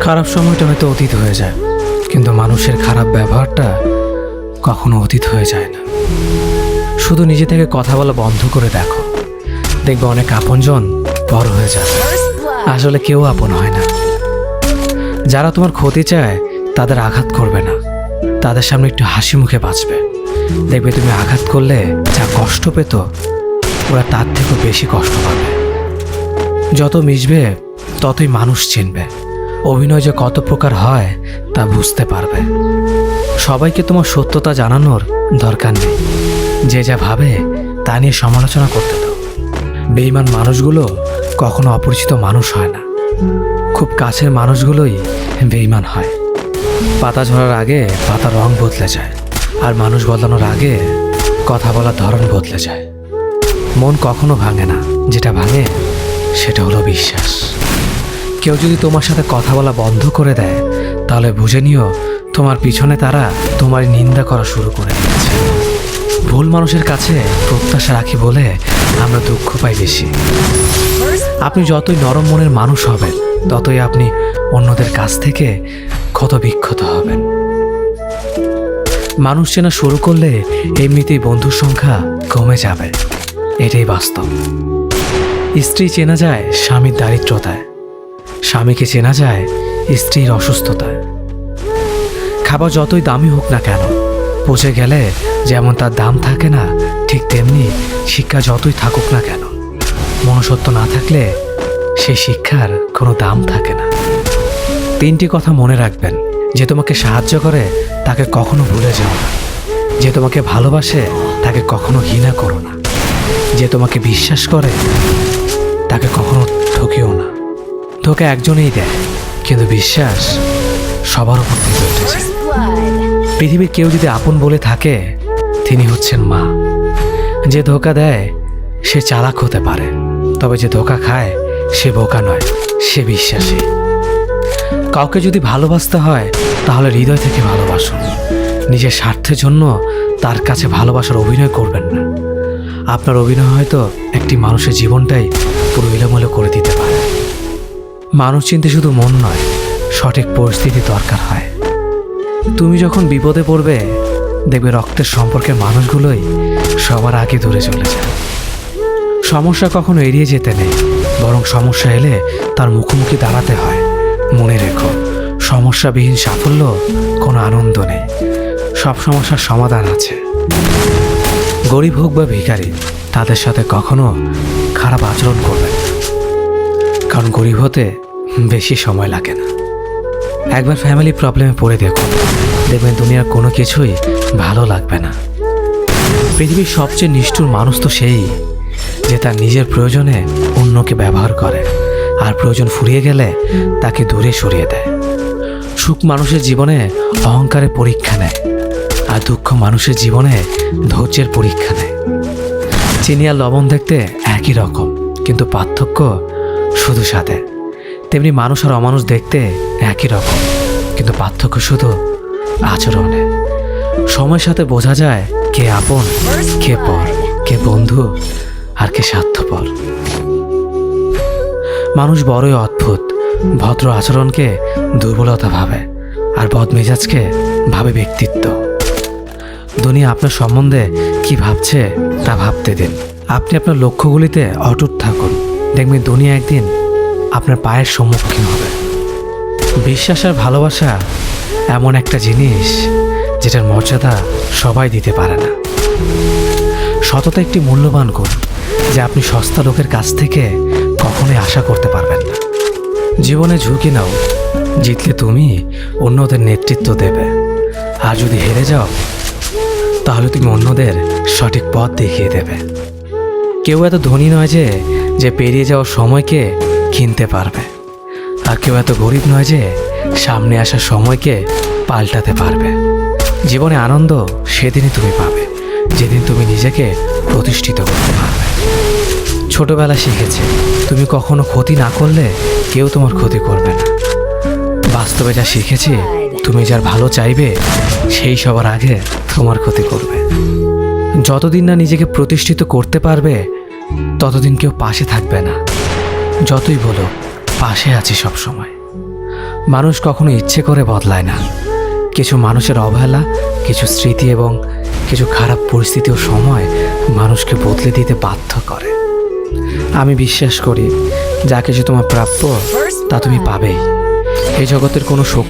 খারাপ সময়টা হয়তো অতীত হয়ে যায়, কিন্তু মানুষের খারাপ ব্যবহারটা কখনো অতীত হয়ে যায় না। শুধু নিজে থেকে কথা বলা বন্ধ করে দেখো, দেখবে অনেক আপনজন বড় হয়ে যাবে। আসলে কেউ আপন হয় না। যারা তোমার ক্ষতি চায় তাদের আঘাত করবে না, তাদের সামনে একটু হাসি মুখে বাঁচবে। দেখবে তুমি আঘাত করলে যা কষ্ট পেত, ওরা তার থেকেও বেশি কষ্ট পাবে। যত মিশবে ততই মানুষ চিনবে, অভিনয় যে কত প্রকার হয় তা বুঝতে পারবে। সবাইকে তোমার সত্যতা জানানোর দরকার নেই, যে যা ভাবে তা নিয়ে সমালোচনা করতে দাও। বেঈমান মানুষগুলো কখনো অপরিচিত মানুষ হয় না, খুব কাছের মানুষগুলোই বেঈমান হয়। পাতা ঝরার আগে পাতার রং বদলে যায়, আর মানুষ বদলানোর আগে কথা বলার ধরন বদলে যায়। মন কখনো ভাঙে না, যেটা ভাঙে সেটা হলো বিশ্বাস। কেউ যদি তোমার সাথে কথা বলা বন্ধ করে দেয়, তাহলে বুঝে নিও তোমার পিছনে তারা তোমার নিন্দা করা শুরু করে দিয়েছে। ভুল মানুষের কাছে প্রত্যাশা রাখি বলে আমরা দুঃখ পাই বেশি। আপনি যতই নরম মনের মানুষ হবেন, ততই আপনি অন্যদের কাছ থেকে ক্ষত বিক্ষত হবেন। মানুষ চেনা শুরু করলে এমনিতেই বন্ধুর সংখ্যা কমে যাবে, এটাই বাস্তব। স্ত্রী চেনা যায় স্বামীর দারিদ্রতায়, স্বামীকে চেনা যায় স্ত্রীর অসুস্থতায়। খাবার যতই দামি হোক না কেন, পচে গেলে যেমন তার দাম থাকে না, ঠিক তেমনি শিক্ষা যতই থাকুক না কেন, মনুষ্যত্ব না থাকলে সেই শিক্ষার কোনো দাম থাকে না। 3টি কথা মনে রাখবেন: যে তোমাকে সাহায্য করে তাকে কখনো ভুলে যেও না, যে তোমাকে ভালোবাসে তাকে কখনো ঘৃণা করো না, যে তোমাকে বিশ্বাস করে তাকে কখনো ঠকিও না। ধোঁকা একজনেই দেয়, কিন্তু বিশ্বাস সবার উপর থেকে উঠেছে। পৃথিবীর কেউ যদি আপন বলে থাকে, তিনি হচ্ছেন মা। যে ধোঁকা দেয় সে চালাক হতে পারে, তবে যে ধোঁকা খায় সে বোকা নয়, সে বিশ্বাসী। কাউকে যদি ভালোবাসতে হয় তাহলে হৃদয় থেকে ভালোবাসুন। নিজের স্বার্থের জন্য তার কাছে ভালোবাসার অভিনয় করবেন না। আপনার অভিনয় হয়তো একটি মানুষের জীবনটাই পুরো এলোমেলো করে দিতে পারে। মানুষ চিনতে শুধু মন নয়, সঠিক পরিস্থিতি দরকার হয়। তুমি যখন বিপদে পড়বে, দেখবে রক্তের সম্পর্কের মানুষগুলোই সবার আগে দূরে চলে যায়। সমস্যা কখনো এড়িয়ে যেতে নেই, বরং সমস্যা এলে তার মুখোমুখি দাঁড়াতে হয়। মনে রেখো, সমস্যাবিহীন সাফল্য কোনো আনন্দ নেই, সব সমস্যার সমাধান আছে। গরিব হোক বা ভিখারি, তাদের সাথে কখনো খারাপ আচরণ করবেন না, কারণ গরিব হতে বেশি সময় লাগে না। একবার ফ্যামিলি প্রবলেমে পড়ে দেখুন, দেখবেন দুনিয়ার কোনো কিছুই ভালো লাগবে না। পৃথিবীর সবচেয়ে নিষ্ঠুর মানুষ তো সেই, যে তার নিজের প্রয়োজনে অন্যকে ব্যবহার করে, আর প্রয়োজন ফুরিয়ে গেলে তাকে দূরে সরিয়ে দেয়। সুখ মানুষের জীবনে অহংকারের পরীক্ষা নেয়, আর দুঃখ মানুষের জীবনে ধৈর্যের পরীক্ষা নেয়। চিনি আর লবণ দেখতে একই রকম, কিন্তু পার্থক্য শুধু স্বাদে। তেমনি মানুষ আর অমানুষ দেখতে একই রকম, কিন্তু পার্থক্য শুধু আচরণে। সময়ের সাথে বোঝা যায় কে আপন, কে পর, কে বন্ধু আর কে স্বার্থপর। মানুষ বড়ই অদ্ভুত, ভদ্র আচরণকে দুর্বলতা ভাবে, আর বদমেজাজকে ভাবে ব্যক্তিত্ব। দুনিয়া আপনার সম্বন্ধে কি ভাবছে তা ভাবতে দিন। আপনি আপনার লক্ষ্যগুলিতে অটুট থাকুন, দেখবেন দুনিয়া একদিন আপনার পায়ের সম্মুখীন হবে। বিশ্বাস আর ভালোবাসা এমন একটা জিনিস যেটার মর্যাদা সবাই দিতে পারে না। সততা একটি মূল্যবান গুণ, যে আপনি সস্তা লোকের কাছ থেকে কখনোই আশা করতে পারবেন না। জীবনে ঝুঁকি নাও, জিতলে তুমি অন্যদের নেতৃত্ব দেবে, আর যদি হেরে যাও তাহলে তুমি অন্যদের সঠিক পথ দেখিয়ে দেবে। কেউ এত ধনী নয় যে পেরিয়ে যাওয়ার সময়কে কিনতে পারবে, আর কেউ এত গরিব নয় যে সামনে আসার সময়কে পাল্টাতে পারবে। জীবনে আনন্দ সেদিনই তুমি পাবে, যেদিন তুমি নিজেকে প্রতিষ্ঠিত করতে পারবে। ছোটবেলা শিখেছে, তুমি কখনো ক্ষতি না করলে কেউ তোমার ক্ষতি করবে না। বাস্তবে যা শিখেছি, তুমি যার ভালো চাইবে সেই সবার আগে তোমার ক্ষতি করবে। যতদিন না নিজেকে প্রতিষ্ঠিত করতে পারবে, ততদিন কেউ পাশে থাকবে না। যতই বলো পাশে আছি সব সময়। মানুষ কখনো ইচ্ছে করে বদলায় না। কিছু মানুষের অবহেলা, কিছু স্মৃতি এবং কিছু খারাপ পরিস্থিতি ও সময় মানুষকে বদলে দিতে বাধ্য করে। আমি বিশ্বাস করি যা কিছু তোমার প্রাপ্য তা তুমি পাবেই। এই জগতের কোনো শক্তি